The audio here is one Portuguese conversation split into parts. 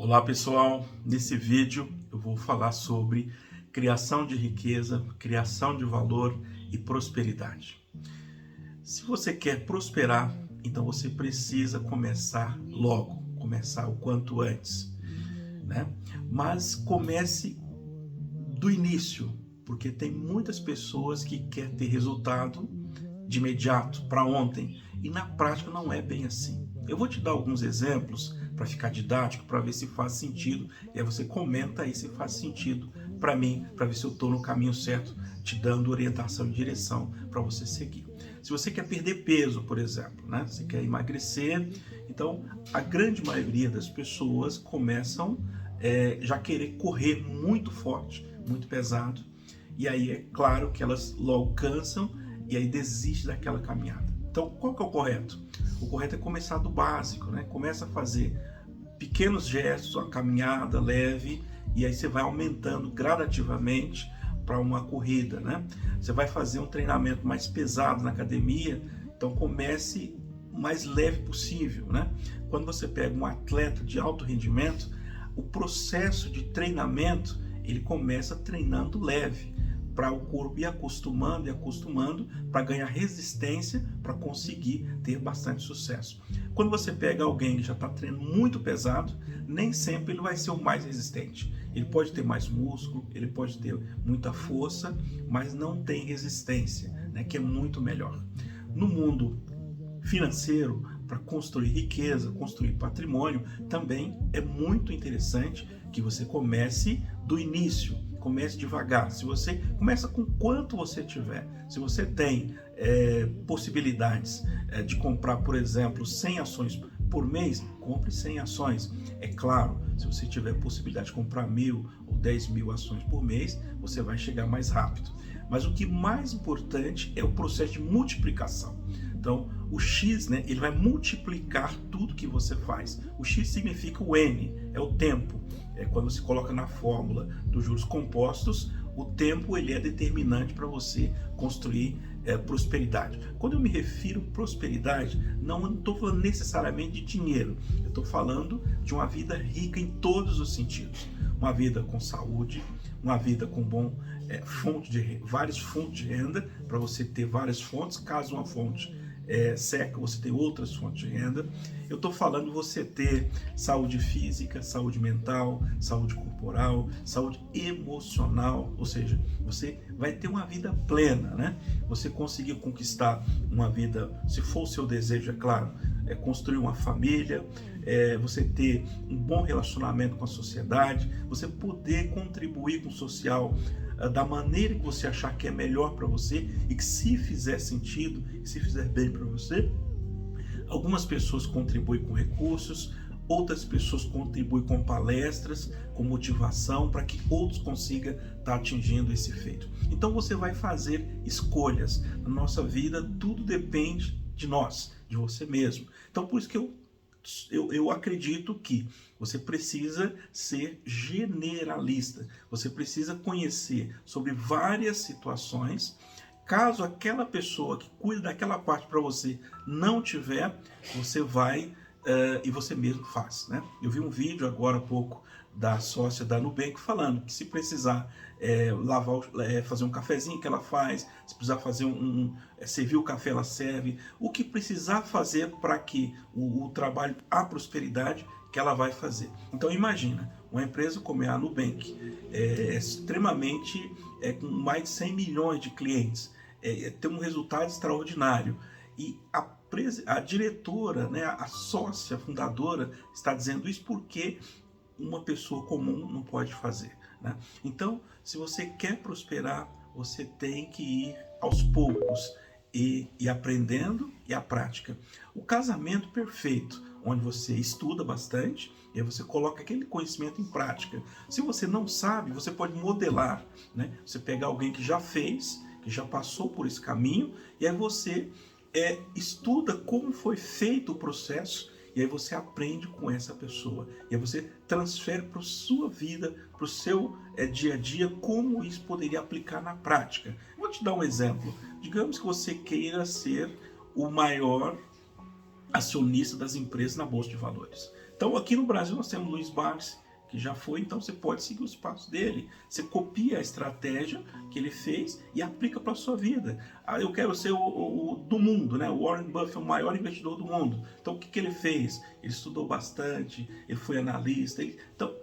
Olá pessoal, nesse vídeo eu vou falar sobre criação de riqueza, criação de valor e prosperidade. Se você quer prosperar, então você precisa começar logo, começar o quanto antes, né? Mas comece do início, porque tem muitas pessoas que querem ter resultado de imediato, para ontem, e na prática não é bem assim. Eu vou te dar alguns exemplos para ficar didático, para ver se faz sentido, e aí você comenta aí se faz sentido para mim, para ver se eu estou no caminho certo, te dando orientação e direção para você seguir. Se você quer perder peso, por exemplo, né? Você quer emagrecer, então a grande maioria das pessoas começam já querer correr muito forte, muito pesado, e aí é claro que elas logo cansam e aí desiste daquela caminhada. Então, qual que é o correto? O correto é começar do básico, né? Começa a fazer pequenos gestos, uma caminhada leve, e aí você vai aumentando gradativamente para uma corrida, né? Você vai fazer um treinamento mais pesado na academia, então comece o mais leve possível, né? Quando você pega um atleta de alto rendimento, o processo de treinamento, ele começa treinando leve, para o corpo ir acostumando e acostumando para ganhar resistência para conseguir ter bastante sucesso. Quando você pega alguém que já está treinando muito pesado, nem sempre ele vai ser o mais resistente. Ele pode ter mais músculo, ele pode ter muita força, mas não tem resistência, né, que é muito melhor. No mundo financeiro, para construir riqueza, construir patrimônio, também é muito interessante que você comece do início, comece devagar. Se você começa com quanto você tiver, se você tem possibilidades de comprar, por exemplo, 100 ações por mês, compre 100 ações. É claro, se você tiver possibilidade de comprar 1.000 ou 10.000 ações por mês, você vai chegar mais rápido. Mas o que mais importante é o processo de multiplicação. Então, o X, né, ele vai multiplicar tudo que você faz. O X significa o N, é o tempo. Quando se coloca na fórmula dos juros compostos, o tempo ele é determinante para você construir prosperidade. Quando eu me refiro à prosperidade, não estou falando necessariamente de dinheiro. Eu estou falando de uma vida rica em todos os sentidos. Uma vida com saúde, uma vida com várias fontes de renda, para você ter várias fontes, caso uma fonte seca, você tem outras fontes de renda. Eu estou falando você ter saúde física, saúde mental, saúde corporal, saúde emocional, ou seja, você vai ter uma vida plena, né? Você conseguir conquistar uma vida, se for o seu desejo, é claro, construir uma família, você ter um bom relacionamento com a sociedade, você poder contribuir com o social da maneira que você achar que é melhor para você e que se fizer sentido, se fizer bem para você. Algumas pessoas contribuem com recursos, outras pessoas contribuem com palestras, com motivação para que outros consigam estar atingindo esse feito. Então você vai fazer escolhas. Na nossa vida tudo depende de nós, de você mesmo. Então por isso que eu acredito que você precisa ser generalista, você precisa conhecer sobre várias situações. Caso aquela pessoa que cuida daquela parte para você não tiver, você vai e você mesmo faz, né? Eu vi um vídeo agora há pouco da sócia da Nubank falando que se precisar fazer um cafezinho que ela faz, se precisar fazer servir o café ela serve, o que precisar fazer para que o trabalho, a prosperidade que ela vai fazer. Então imagina, uma empresa como é a Nubank, extremamente, com mais de 100 milhões de clientes, tem um resultado extraordinário, e a diretora, né, a sócia fundadora está dizendo isso porque uma pessoa comum não pode fazer, né? Então, se você quer prosperar, você tem que ir aos poucos e aprendendo e a prática. O casamento perfeito, onde você estuda bastante e aí você coloca aquele conhecimento em prática. Se você não sabe, você pode modelar, né? Você pega alguém que já fez, que já passou por esse caminho, e aí você estuda como foi feito o processo, e aí você aprende com essa pessoa, e aí você transfere para a sua vida, para o seu dia a dia, como isso poderia aplicar na prática. Vou te dar um exemplo. Digamos que você queira ser o maior acionista das empresas na Bolsa de Valores. Então aqui no Brasil nós temos Luiz Barsi, que já foi, então você pode seguir os passos dele. Você copia a estratégia que ele fez e aplica para a sua vida. Ah, eu quero ser o do mundo, né? O Warren Buffett é o maior investidor do mundo. Então o que ele fez? Ele estudou bastante, ele foi analista. Então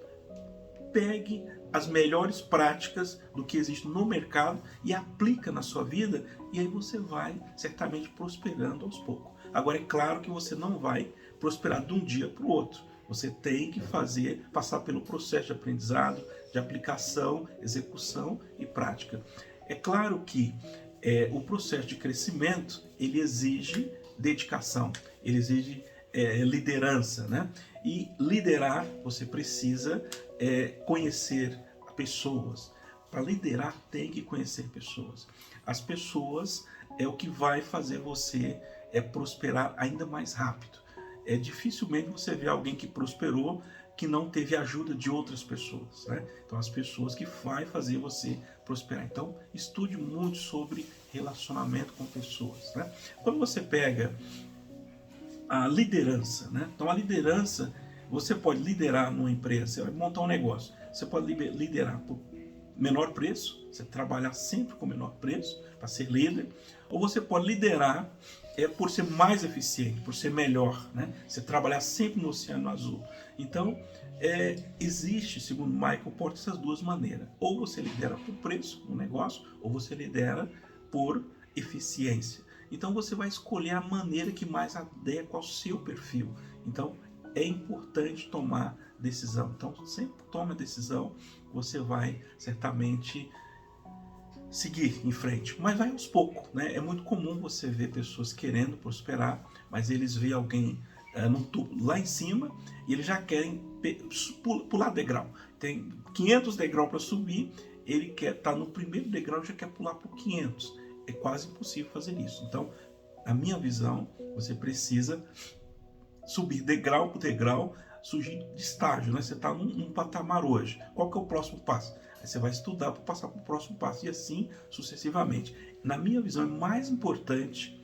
pegue as melhores práticas do que existe no mercado e aplica na sua vida, e aí você vai certamente prosperando aos poucos. Agora é claro que você não vai prosperar de um dia para o outro. Você tem que passar pelo processo de aprendizado, de aplicação, execução e prática. É claro que o processo de crescimento, ele exige dedicação, ele exige liderança, né? E liderar, você precisa conhecer pessoas. Para liderar, tem que conhecer pessoas. As pessoas é o que vai fazer você prosperar ainda mais rápido. Dificilmente você vê alguém que prosperou que não teve ajuda de outras pessoas, né? Então as pessoas que vai fazer você prosperar. Então estude muito sobre relacionamento com pessoas, né? Quando você pega a liderança, né? Então a liderança, você pode liderar numa empresa, você vai montar um negócio, você pode liderar por menor preço, você trabalhar sempre com menor preço para ser líder, ou você pode liderar por ser mais eficiente, por ser melhor, né? Você trabalhar sempre no oceano azul. Então, existe, segundo Michael Porter, essas duas maneiras. Ou você lidera por preço no negócio, ou você lidera por eficiência. Então, você vai escolher a maneira que mais adequa ao seu perfil. Então, é importante tomar decisão. Então, sempre tome a decisão, você vai certamente seguir em frente, mas vai aos poucos, né? É muito comum você ver pessoas querendo prosperar, mas eles veem alguém no tubo lá em cima e eles já querem pular degrau. Tem 500 degraus para subir, ele quer estar no primeiro degrau e já quer pular por 500. É quase impossível fazer isso. Então, na minha visão, você precisa subir degrau por degrau, surgir de estágio, né? Você está num patamar hoje. Qual que é o próximo passo? Aí você vai estudar para passar para o próximo passo e assim sucessivamente. Na minha visão, é mais importante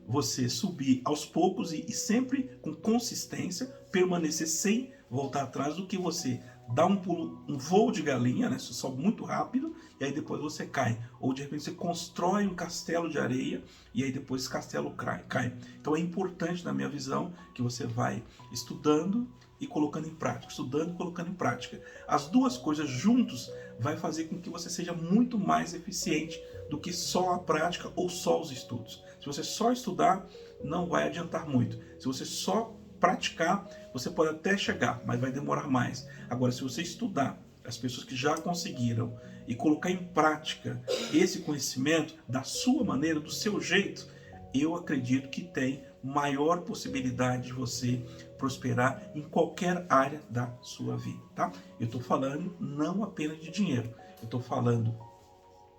você subir aos poucos e sempre com consistência, permanecer sem voltar atrás, do que você dar um pulo, um voo de galinha, né? Você sobe muito rápido e aí depois você cai. Ou de repente você constrói um castelo de areia e aí depois esse castelo cai. Então é importante, na minha visão, que você vai estudando e colocando em prática, estudando e colocando em prática. As duas coisas juntos vai fazer com que você seja muito mais eficiente do que só a prática ou só os estudos. Se você só estudar, não vai adiantar muito. Se você só praticar, você pode até chegar, mas vai demorar mais. Agora, se você estudar as pessoas que já conseguiram e colocar em prática esse conhecimento da sua maneira, do seu jeito, eu acredito que tem maior possibilidade de você prosperar em qualquer área da sua vida, tá? Eu estou falando não apenas de dinheiro, eu estou falando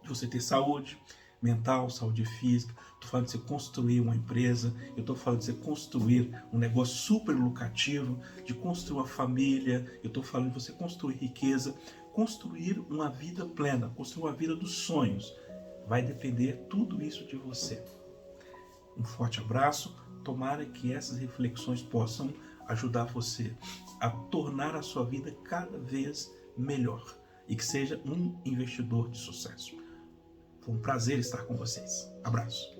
de você ter saúde mental, saúde física, estou falando de você construir uma empresa, eu estou falando de você construir um negócio super lucrativo, de construir uma família, eu estou falando de você construir riqueza, construir uma vida plena, construir uma vida dos sonhos. Vai depender tudo isso de você. Um forte abraço, tomara que essas reflexões possam ajudar você a tornar a sua vida cada vez melhor e que seja um investidor de sucesso. Foi um prazer estar com vocês. Abraço.